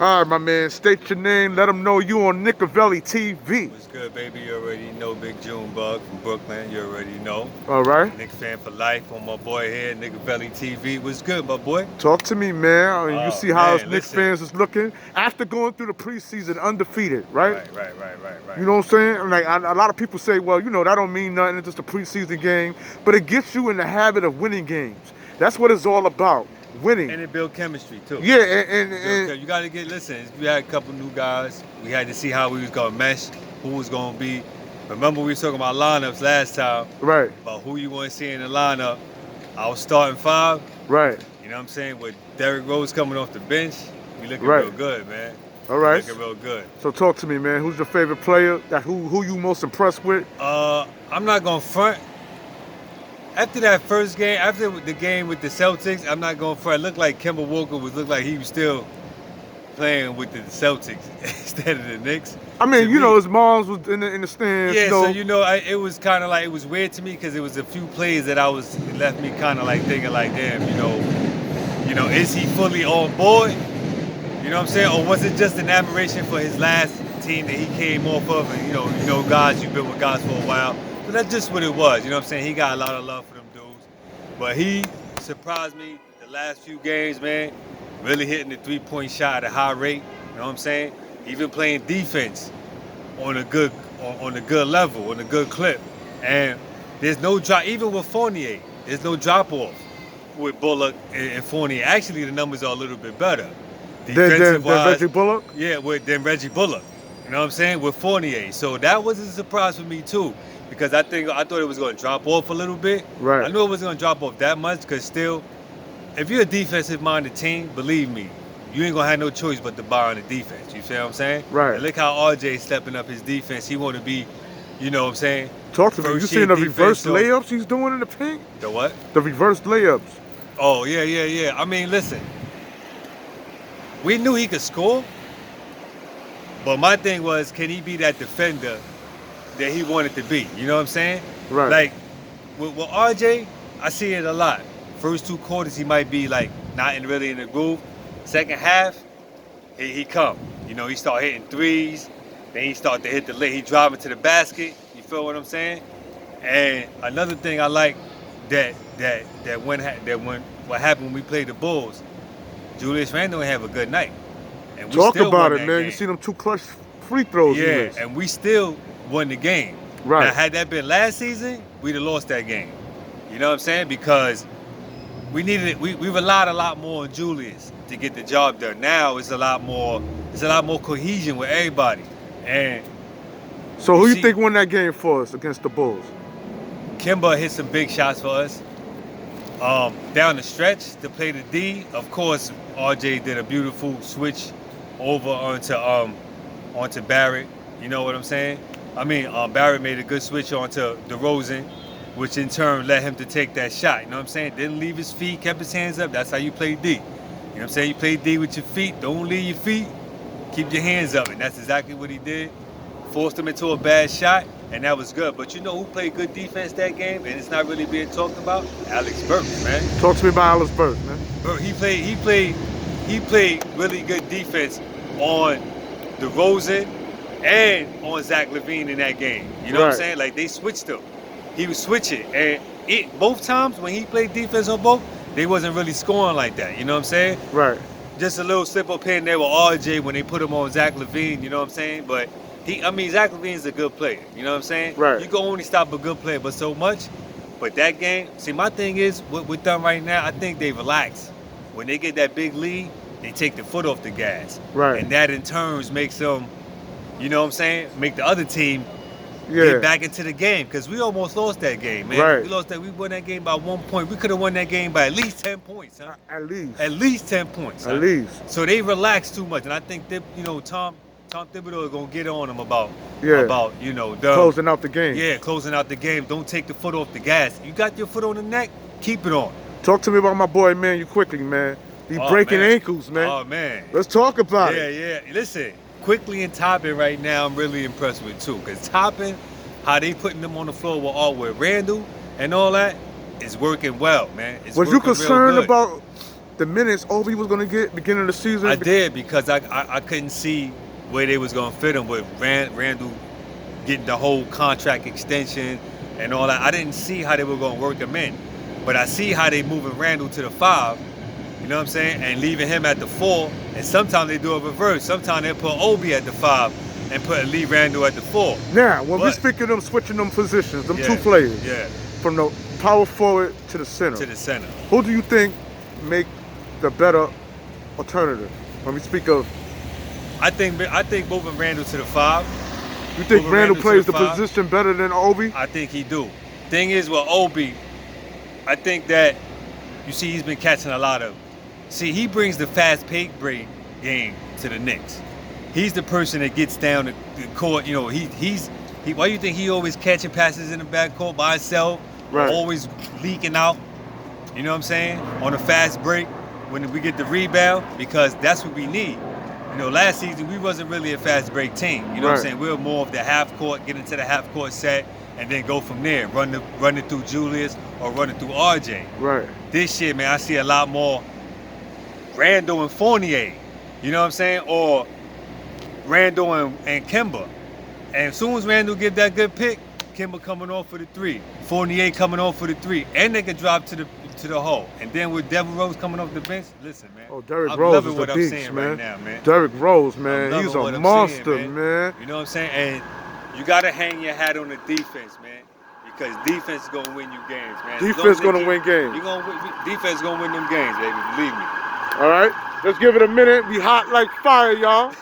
All right, my man. State your name. Let them know you on Nickavelli TV. What's good, baby? You already know Big Junebug from Brooklyn. You already know. All right. Knicks fan for life on my boy here, Nigga Belly TV. What's good, my boy? Talk to me, man. I mean, you Oh see how us man, Knicks listen. fans is looking after going through the preseason undefeated, right? Right. You know what I'm saying? Like a lot of people say, well, that don't mean nothing. It's just a preseason game, but it gets you in the habit of winning games. That's what it's all about, winning. And it built chemistry too. Yeah, and You gotta listen. We had a couple new guys. We had to see how we was gonna mesh, who was gonna be. Remember we was talking about lineups last time. right, About who you want to see in the lineup. I was starting 5. right. You know what I'm saying? With Derrick Rose coming off the bench, we looking Right. real good, man. All right. Looking real good. So talk to me, man. Who's your favorite player? Who you most impressed with? I'm not gonna front. After that first game, after the game with the Celtics, I'm not gonna front. It looked like Kemba Walker looked like he was still playing with the Celtics instead of the Knicks. I mean, To me. his mom's was in the stands. Yeah, so it was kind of like, it was weird to me because it was a few plays that it left me kind of like thinking like, damn, is he fully on board? You know what I'm saying? Or was it just an admiration for his last team that he came off of? And guys, you've been with guys for a while. But that's just what it was. You know what I'm saying? He got a lot of love for them dudes. But he surprised me the last few games, man. Really hitting the 3-point shot at a high rate. You know what I'm saying? Even playing defense on a good level, on a good clip. And there's no drop, even with Fournier, there's no drop off with Bullock and Fournier. Actually, the numbers are a little bit better. Then Reggie Bullock? Yeah, than Reggie Bullock. You know what I'm saying? With Fournier. So that was a surprise for me too. Because I thought it was going to drop off a little bit. Right. I knew it wasn't going to drop off that much because still, if you're a defensive-minded team, believe me, you ain't going to have no choice but to buy on the defense. You feel what I'm saying? Right. And look how RJ stepping up his defense. He want to be, you know what I'm saying? Talk to me. You First seen the year reverse defense, layups he's doing in the paint? The what? The reverse layups. Oh, yeah. I mean, listen. We knew he could score. But my thing was, can he be that defender that he wanted to be? You know what I'm saying? Right. Like, with RJ, I see it a lot. First 2 quarters, he might be like not really in the groove. Second half, he come. He start hitting threes. Then he start to hit the lane. He driving to the basket. You feel what I'm saying? And another thing I like what happened when we played the Bulls, Julius Randle didn't have a good night. And we Talk still about won it, that man. game. You see them 2 clutch free throws. he Yeah, missed. and we still won the game. Right. Now, had that been last season, we'd have lost that game. You know what I'm saying? Because we needed it. We relied a lot more on Julius to get the job done. Now it's a lot more cohesion with everybody. And So who you see- think won that game for us against the Bulls? Kemba hit some big shots for us. Down the stretch to play the D, of course, RJ did a beautiful switch over onto Barrett. You know what I'm saying? I mean, Barrett made a good switch onto DeRozan, which in turn led him to take that shot. You know what I'm saying? Didn't leave his feet, kept his hands up. That's how you play D. You know what I'm saying? You play D with your feet. Don't leave your feet. Keep your hands up. And that's exactly what he did. Forced him into a bad shot, and that was good. But you know who played good defense that game, and it's not really being talked about? Alex Burks, man. Talk to me about Alex Burks, man. He played really good defense on DeRozan and on Zach LaVine in that game. You know what I'm Right. saying? Like, they switched him. He was switching, and both times when he played defense on both, they wasn't really scoring like that. You know what I'm saying? Right. Just a little slip up here and there with RJ when they put him on Zach LaVine. You know what I'm saying? But Zach LaVine's a good player. You know what I'm saying? Right. You can only stop a good player, but so much. But that game, see, my thing is, what we're done right now, I think they relax. When they get that big lead, they take the foot off the gas. Right. And that in turn makes them, you know what I'm saying, make the other team Yeah. get back into the game. Because we almost lost that game, man. Right. We won that game by 1 point. We could have won that game by at least 10 points, huh? At least. At least 10 points. At huh? least. So they relax too much. And I think that, Tom Thibodeau is going to get on them about Yeah. them. Closing out the game. Yeah, closing out the game. Don't take the foot off the gas. You got your foot on the neck, keep it on. Talk to me about my boy, man. You quickly, man. He Oh, breaking man. ankles, man. Oh, man. Let's talk about it. Yeah. Listen, quickly and Toppin right now, I'm really impressed with too. Because Toppin, how they putting them on the floor with Randall and all that is working well, man. It's Was you working real concerned good. about the minutes Obi was going to get beginning of the season? I did, because I couldn't see where they was going to fit him with Randall getting the whole contract extension and all that. I didn't see how they were going to work him in. But I see how they moving Randall to the 5, you know what I'm saying, and leaving him at the 4. And sometimes they do a reverse. Sometimes they put Obi at the 5 and leave Randall at the 4. Now, when we speak of them switching them positions, them two players, from the power forward to the center. Who do you think make the better alternative when we speak of? I think moving Randall to the 5. You think Randall plays the position better than Obi? I think he do. Thing is with Obi, I think that you see he's been catching a lot of. See, he brings the fast break game to the Knicks. He's the person that gets down the court. You know, he's why do you think he always catching passes in the backcourt by himself? Right. Always leaking out. You know what I'm saying? On a fast break when we get the rebound, because that's what we need. You know, last season we wasn't really a fast break team. You know what I'm saying? We were more of the half court, get into the half court set, and then go from there. Run it through Julius or run it through RJ. Right. This year, man, I see a lot more Randall and Fournier. You know what I'm saying? Or Randall and Kemba. And as soon as Randall give that good pick, Kemba coming off for the 3. Fournier coming off for the 3. And they can drop to the hole. And then with Derrick Rose coming off the bench, listen, man. Oh, Derrick Rose is a beast, man. Right now, man. Derrick Rose, man, he's a monster, man. You know what I'm saying? And you got to hang your hat on the defense, man. Because defense is going to win you games, man. Defense going to win games. Defense is going to win them games, baby. Believe me. All right. Let's give it a minute. We hot like fire, y'all.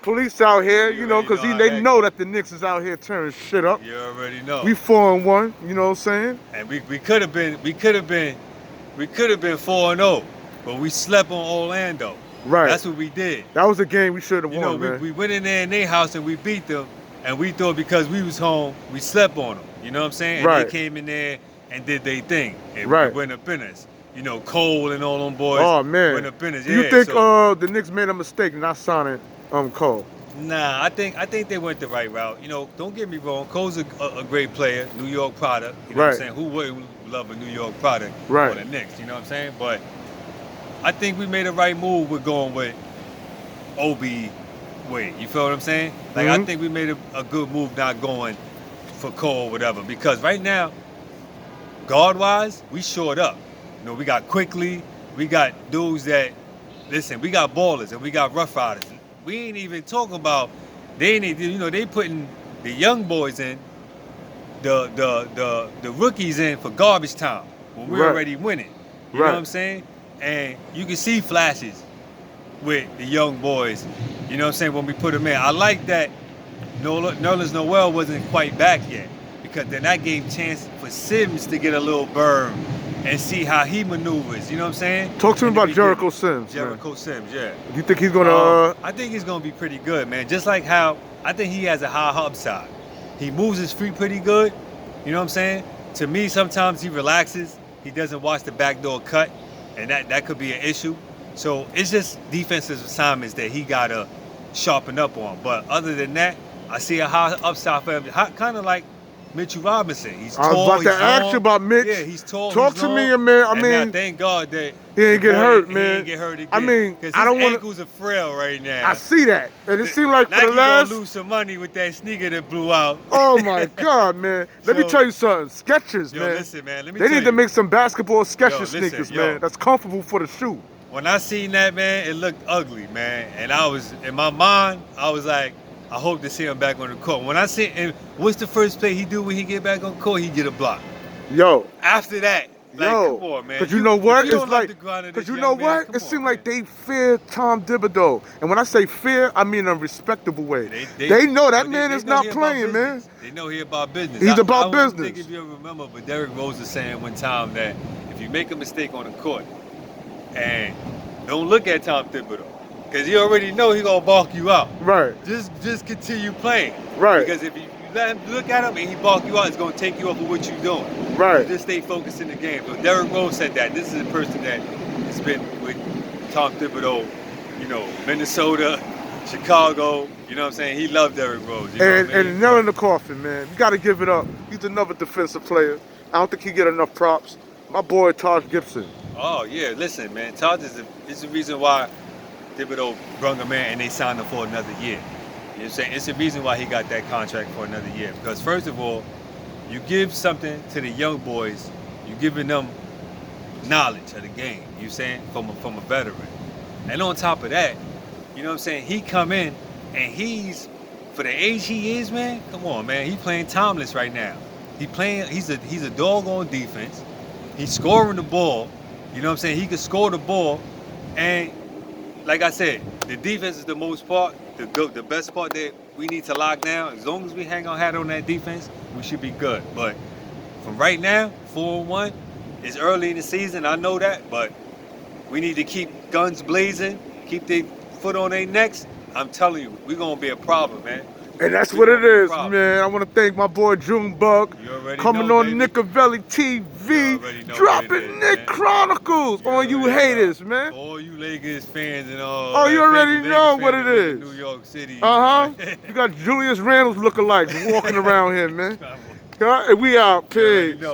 Police out here, you know, because they know that the Knicks is out here tearing shit up. You already know. We 4-1, you know what I'm saying? And we could have been 4-0, but we slept on Orlando. Right. That's what we did. That was a game we should have won, man. You know, we went in there in their house and we beat them, and we thought because we was home, we slept on them. You know what I'm saying? And they came in there and did their thing. And we went up in us. You know, Cole and all them boys went up in us. Do you think the Knicks made a mistake not signing Cole? Nah, I think they went the right route. You know, don't get me wrong. Cole's a great player, New York product. You know what I'm saying? Who wouldn't love a New York product for the Knicks? You know what I'm saying? But I think we made a right move with going with Obi Wade. You feel what I'm saying? Like, I think we made a good move not going for Cole or whatever. Because right now, guard-wise, we shored up. You know, we got Quickly. We got dudes that, listen, we got ballers and we got rough riders. We ain't even talking about, they putting the young boys in, the rookies in for garbage time when we're already winning. You know what I'm saying? And you can see flashes with the young boys, you know what I'm saying, when we put them in. I like that Nerlens Noel wasn't quite back yet, because then that gave chance for Sims to get a little burn and see how he maneuvers, you know what I'm saying? Talk to me about Jericho Sims. Sims, yeah. Do you think he's going to... I think he's going to be pretty good, man. Just like how I think he has a high upside. He moves his feet pretty good, you know what I'm saying? To me, sometimes he relaxes. He doesn't watch the backdoor cut, and that could be an issue. So it's just defensive assignments that he got to sharpen up on. But other than that, I see a high upside for him. Kind of like Mitchell Robinson. He's tall. I was about to ask you about Mitch. Yeah, he's tall. Talk to me, man. I mean, thank God that he ain't get hurt, man. He ain't get hurt again. I mean, because I don't want ankles are frail right now. I see that, and it seems like for Nike the last. Gonna lose some money with that sneaker that blew out. Oh my God, man! Let me tell you something. Skechers, man. Listen, man. Let me. They need to make some basketball Skechers sneakers, man. That's comfortable for the shoe. When I seen that, man, it looked ugly, man. And I was in my mind, I was like, I hope to see him back on the court. When I see, and what's the first play he do when he get back on court? He get a block. Yo. After that, like, come on, man. Because you know what? It's like, because you know what? It seems like they fear Tom Thibodeau. And when I say fear, I mean in a respectable way. They know that man is not playing, man. They know he about business. He's about business. I think if you ever remember, but Derrick Rose was saying one time that if you make a mistake on the court, and don't look at Tom Thibodeau, because you already know he's going to balk you out. Right. Just continue playing. Right. Because if you let him look at him and he balk you out, it's going to take you off of what you're doing. Right. So just stay focused in the game. So Derrick Rose said that. This is a person that has been with Tom Thibodeau, you know, Minnesota, Chicago. You know what I'm saying? He loved Derrick Rose. You know and nail in the coffin, man. You got to give it up. He's another defensive player. I don't think he get enough props. my boy Taj Gibson. Oh yeah, listen, man. Taj is the reason why Thibodeau brung him in and they signed him for another year. You know what I'm saying? It's the reason why he got that contract for another year. Because first of all, you give something to the young boys, you're giving them knowledge of the game. You know what I'm saying? From a veteran. And on top of that, you know what I'm saying? He come in and he's, for the age he is, man. Come on, man. He playing timeless right now. He's a dog on defense. He's scoring the ball. You know what I'm saying? He can score the ball. And like I said, the defense is the most part, the best part that we need to lock down. As long as we hang our hat on that defense, we should be good. But from right now, 4-1, it's early in the season. I know that, but we need to keep guns blazing, keep their foot on their necks. I'm telling you, we're gonna be a problem, man. And that's what it is, man. I want to thank my boy Junebug coming on Nickavelli TV, dropping Knick Chronicles on you haters, man. All you Lakers fans and all. Oh, you already know what it is. New York City. You got Julius Randle's lookalikes walking around here, man. We out, pigs.